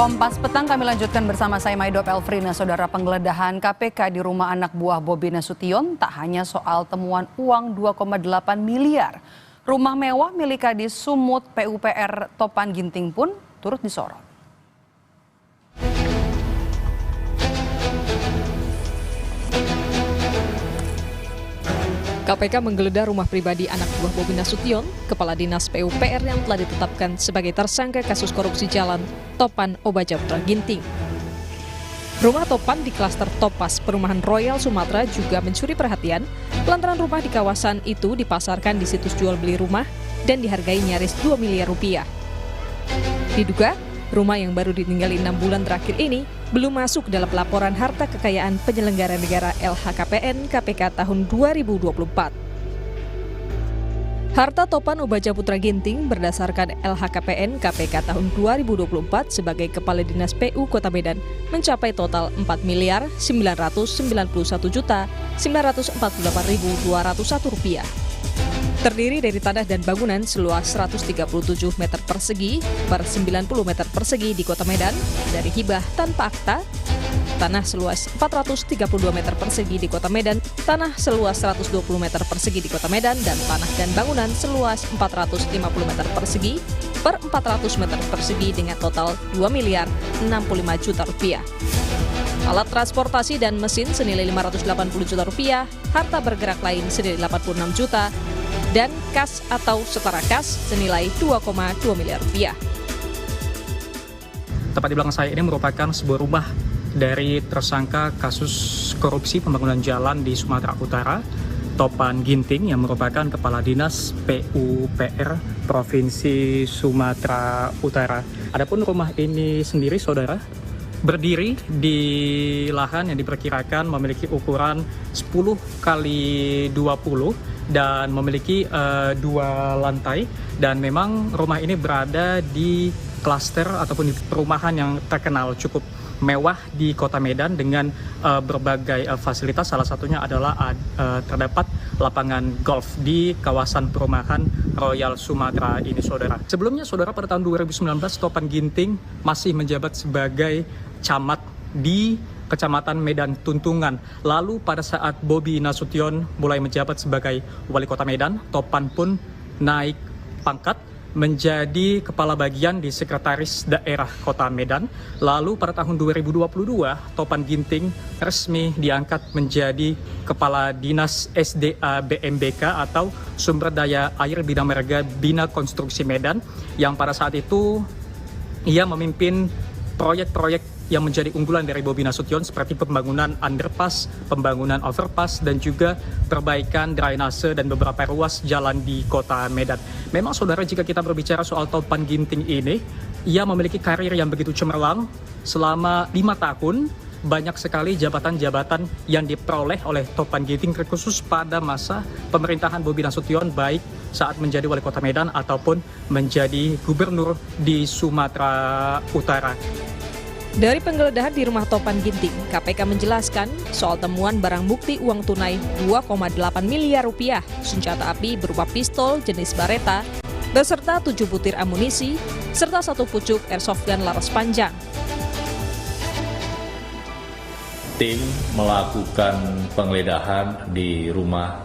Kompas Petang kami lanjutkan bersama saya Maidop Elfrina. Saudara, penggeledahan KPK di rumah anak buah Bobi Nasution tak hanya soal temuan uang 2,8 miliar. Rumah mewah milik Kadis Sumut PUPR Topan Ginting pun turut disorot. KPK menggeledah rumah pribadi anak buah Bobi Nasution, Kepala Dinas PUPR yang telah ditetapkan sebagai tersangka kasus korupsi jalan Topan Obaja Putra Ginting. Rumah Topan di klaster Topas, Perumahan Royal Sumatera juga mencuri perhatian lantaran rumah di kawasan itu dipasarkan di situs jual beli rumah dan dihargai nyaris 2 miliar rupiah. Diduga, rumah yang baru ditinggali 6 bulan terakhir ini belum masuk dalam laporan harta kekayaan penyelenggara negara LHKPN KPK tahun 2024. Harta Topan Obaja Putra Ginting berdasarkan LHKPN KPK tahun 2024 sebagai Kepala Dinas PU Kota Medan mencapai total 4.991.948.201 rupiah. Terdiri dari tanah dan bangunan seluas 137 meter persegi per 90 meter persegi di Kota Medan dari hibah tanpa akta, tanah seluas 432 meter persegi di Kota Medan, tanah seluas 120 meter persegi di Kota Medan, dan tanah dan bangunan seluas 450 meter persegi per 400 meter persegi dengan total 2 miliar 65 juta rupiah. Alat transportasi dan mesin senilai 580 juta rupiah, harta bergerak lain senilai 86 juta, dan kas atau setara kas senilai 2,2 miliar rupiah. Tepat di belakang saya ini merupakan sebuah rumah dari tersangka kasus korupsi pembangunan jalan di Sumatera Utara, Topan Ginting, yang merupakan Kepala Dinas PUPR Provinsi Sumatera Utara. Adapun rumah ini sendiri, saudara, berdiri di lahan yang diperkirakan memiliki ukuran 10 kali 20 dan memiliki 2 lantai, dan memang rumah ini berada di klaster ataupun di perumahan yang terkenal cukup mewah di Kota Medan dengan berbagai fasilitas. Salah satunya adalah terdapat lapangan golf di kawasan perumahan Royal Sumatera ini, saudara. Sebelumnya, saudara, pada tahun 2019 Topan Ginting masih menjabat sebagai camat di Kecamatan Medan Tuntungan. Lalu pada saat Bobi Nasution mulai menjabat sebagai wali kota Medan, Topan pun naik pangkat menjadi kepala bagian di Sekretaris Daerah Kota Medan. Lalu pada tahun 2022, Topan Ginting resmi diangkat menjadi Kepala Dinas SDA BMBK atau Sumber Daya Air Bina Marga Bina Konstruksi Medan, yang pada saat itu ia memimpin proyek-proyek yang menjadi unggulan dari Bobi Nasution seperti pembangunan underpass, pembangunan overpass, dan juga perbaikan drainase dan beberapa ruas jalan di Kota Medan. Memang, saudara, jika kita berbicara soal Topan Ginting ini, ia memiliki karir yang begitu cemerlang selama 5 tahun. Banyak sekali jabatan-jabatan yang diperoleh oleh Topan Ginting, terkhusus pada masa pemerintahan Bobi Nasution, baik saat menjadi wali kota Medan ataupun menjadi gubernur di Sumatera Utara. Dari penggeledahan di rumah Topan Ginting, KPK menjelaskan soal temuan barang bukti uang tunai 2,8 miliar rupiah, senjata api berupa pistol jenis Beretta, beserta 7 butir amunisi, serta 1 pucuk airsoft gun laras panjang. Tim melakukan penggeledahan di rumah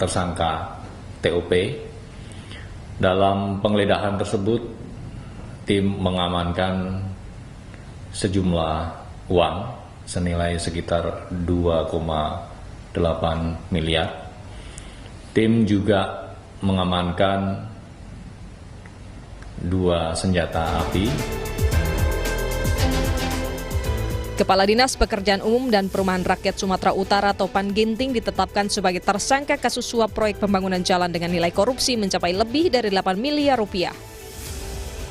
tersangka TOP. Dalam penggeledahan tersebut, tim mengamankan sejumlah uang senilai sekitar 2,8 miliar. Tim juga mengamankan 2 senjata api. Kepala Dinas Pekerjaan Umum dan Perumahan Rakyat Sumatera Utara Topan Ginting ditetapkan sebagai tersangka kasus suap proyek pembangunan jalan dengan nilai korupsi mencapai lebih dari 8 miliar rupiah.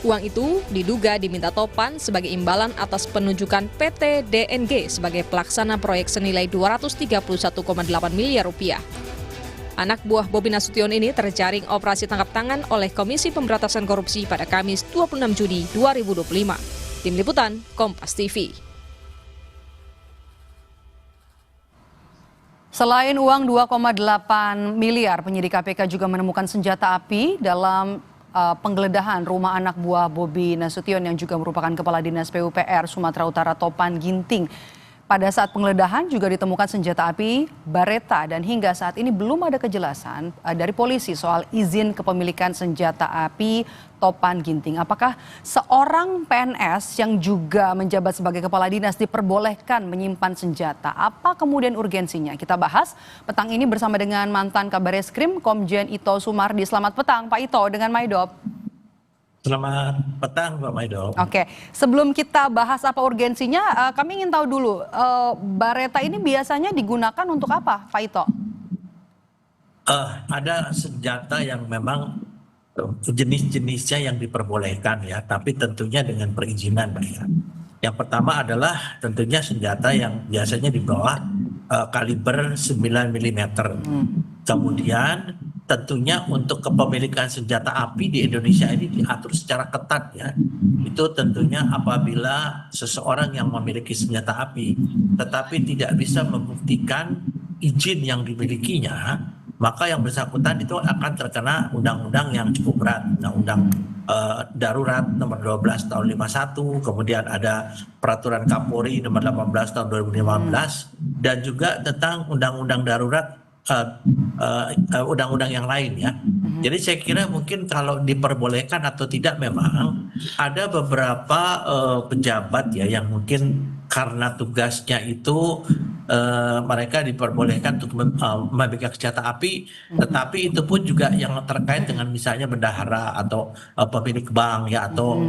Uang itu diduga diminta Topan sebagai imbalan atas penunjukan PT DNG sebagai pelaksana proyek senilai 231,8 miliar rupiah. Anak buah Bobi Nasution ini terjaring operasi tangkap tangan oleh Komisi Pemberantasan Korupsi pada Kamis 26 Juni 2025. Tim Liputan, Kompas TV. Selain uang 2,8 miliar, penyidik KPK juga menemukan senjata api dalam penggeledahan rumah anak buah Bobi Nasution yang juga merupakan Kepala Dinas PUPR Sumatera Utara Topan Ginting. Pada saat penggeledahan juga ditemukan senjata api Beretta dan hingga saat ini belum ada kejelasan dari polisi soal izin kepemilikan senjata api Topan Ginting. Apakah seorang PNS yang juga menjabat sebagai kepala dinas diperbolehkan menyimpan senjata? Apa kemudian urgensinya? Kita bahas petang ini bersama dengan mantan Kabareskrim Komjen Ito Sumardi. Selamat petang Pak Ito dengan Maidop. Selamat petang Pak Maido. Oke, sebelum kita bahas apa urgensinya, kami ingin tahu dulu, Beretta ini biasanya digunakan untuk apa, Pak Ito? Ada senjata yang memang jenis-jenisnya yang diperbolehkan ya, tapi tentunya dengan perizinan Pak ya. Yang pertama adalah tentunya senjata yang biasanya di bawah kaliber 9 mm. Kemudian tentunya untuk kepemilikan senjata api di Indonesia ini diatur secara ketat ya. Itu tentunya apabila seseorang yang memiliki senjata api tetapi tidak bisa membuktikan izin yang dimilikinya, maka yang bersangkutan itu akan terkena undang-undang yang cukup berat, undang-undang darurat nomor 12 tahun 51, kemudian ada peraturan Kapolri nomor 18 tahun 2015 dan juga tentang undang-undang darurat undang-undang yang lain ya. Jadi saya kira mungkin kalau diperbolehkan atau tidak memang ada beberapa pejabat ya yang mungkin karena tugasnya itu mereka diperbolehkan untuk memegang senjata api, tetapi itu pun juga yang terkait dengan misalnya bendahara atau pemilik bank ya, atau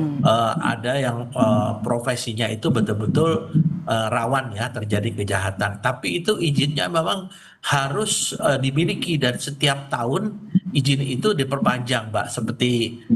ada yang profesinya itu betul-betul rawan ya terjadi kejahatan. Tapi itu izinnya memang harus dimiliki dan setiap tahun izin itu diperpanjang, Mbak. Seperti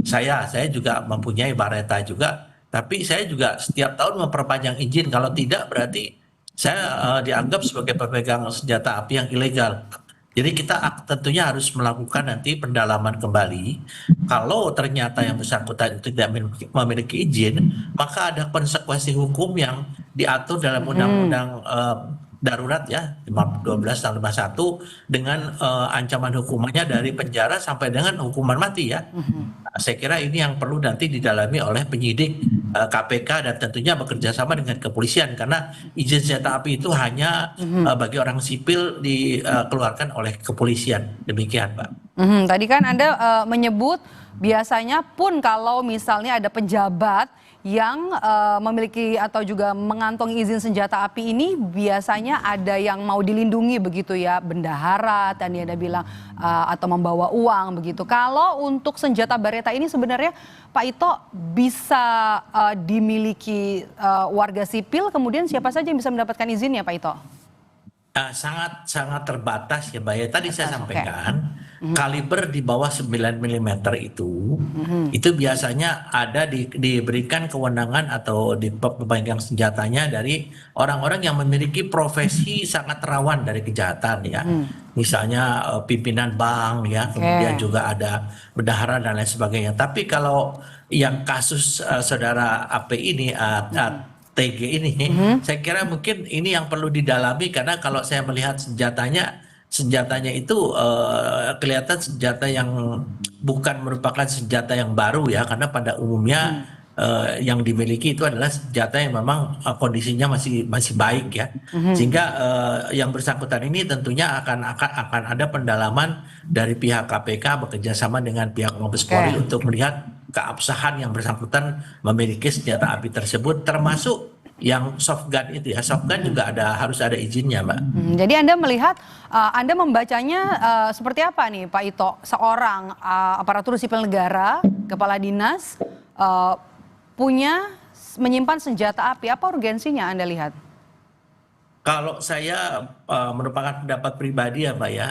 saya juga mempunyai Beretta juga, tapi saya juga setiap tahun memperpanjang izin. Kalau tidak berarti saya dianggap sebagai pemegang senjata api yang ilegal. Jadi kita tentunya harus melakukan nanti pendalaman kembali. Kalau ternyata yang bersangkutan itu tidak memiliki izin, maka ada konsekuensi hukum yang diatur dalam undang-undang darurat ya 12 tahun 51 dengan ancaman hukumannya dari penjara sampai dengan hukuman mati ya. Saya kira ini yang perlu nanti didalami oleh penyidik KPK dan tentunya bekerja sama dengan kepolisian, karena izin senjata api itu hanya bagi orang sipil dikeluarkan oleh kepolisian. Demikian, Pak. Tadi kan Anda menyebut biasanya pun kalau misalnya ada pejabat yang memiliki atau juga mengantongi izin senjata api ini biasanya ada yang mau dilindungi begitu ya, bendahara tadi Anda bilang atau membawa uang begitu. Kalau untuk senjata Beretta ini sebenarnya Pak Ito bisa dimiliki warga sipil, kemudian siapa saja yang bisa mendapatkan izinnya Pak Ito? Sangat terbatas ya Mbak ya. Tadi saya sampaikan kaliber di bawah 9 mm itu biasanya ada diberikan kewenangan atau pemegang senjatanya dari orang-orang yang memiliki profesi sangat rawan dari kejahatan ya. Misalnya pimpinan bank ya, kemudian juga ada bendahara dan lain sebagainya. Tapi kalau yang kasus saudara AP ini TG ini, saya kira mungkin ini yang perlu didalami, karena kalau saya melihat senjatanya itu kelihatan senjata yang bukan merupakan senjata yang baru ya, karena pada umumnya yang dimiliki itu adalah senjata yang memang kondisinya masih baik ya, sehingga yang bersangkutan ini tentunya akan ada pendalaman dari pihak KPK bekerja sama dengan pihak Mabes Polri untuk melihat keabsahan yang bersangkutan memiliki senjata api tersebut, termasuk yang soft gun itu ya. Soft gun juga harus ada izinnya, Mbak. Jadi Anda melihat, Anda membacanya seperti apa nih Pak Ito? Seorang aparatur sipil negara, kepala dinas, menyimpan senjata api, apa urgensinya Anda lihat? Kalau saya merupakan pendapat pribadi ya Mbak ya,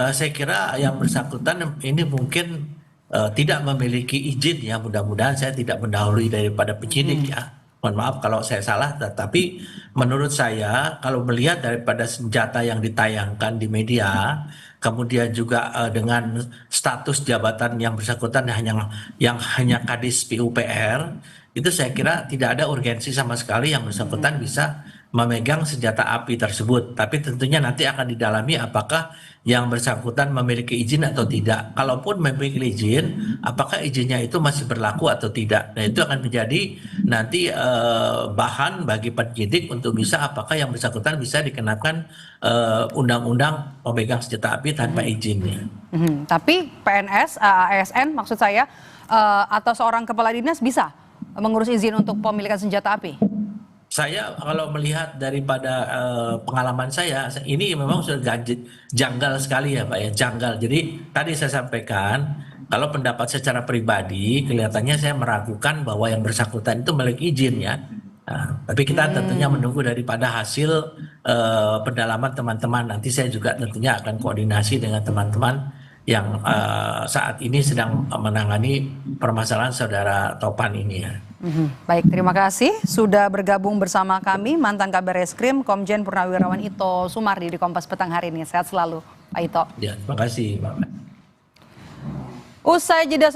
saya kira yang bersangkutan ini mungkin tidak memiliki izin ya, mudah-mudahan saya tidak mendahului daripada penyidik ya. Mohon maaf kalau saya salah, tetapi menurut saya kalau melihat daripada senjata yang ditayangkan di media, kemudian juga dengan status jabatan yang bersangkutan yang hanya Kadis PUPR, itu saya kira tidak ada urgensi sama sekali yang bersangkutan bisa memegang senjata api tersebut. Tapi tentunya nanti akan didalami apakah yang bersangkutan memiliki izin atau tidak. Kalaupun memiliki izin, apakah izinnya itu masih berlaku atau tidak. Nah, itu akan menjadi nanti bahan bagi penyidik untuk bisa apakah yang bersangkutan bisa dikenakan undang-undang pemegang senjata api tanpa izinnya. Tapi PNS, ASN maksud saya, atau seorang kepala dinas bisa mengurus izin untuk pemilikan senjata api? Saya kalau melihat daripada pengalaman saya, ini memang sudah janggal sekali ya Pak ya, janggal. Jadi tadi saya sampaikan, kalau pendapat secara pribadi, kelihatannya saya meragukan bahwa yang bersangkutan itu memiliki izin ya. Nah, tapi kita tentunya menunggu daripada hasil pendalaman teman-teman. Nanti saya juga tentunya akan koordinasi dengan teman-teman yang saat ini sedang menangani permasalahan saudara Topan ini ya. Baik, terima kasih sudah bergabung bersama kami mantan Kabar Reskrim Komjen Purnawirawan Ito Sumardi di Kompas Petang hari ini. Sehat selalu, Pak Ito. Ya, terima kasih, Mbak. Usai jeda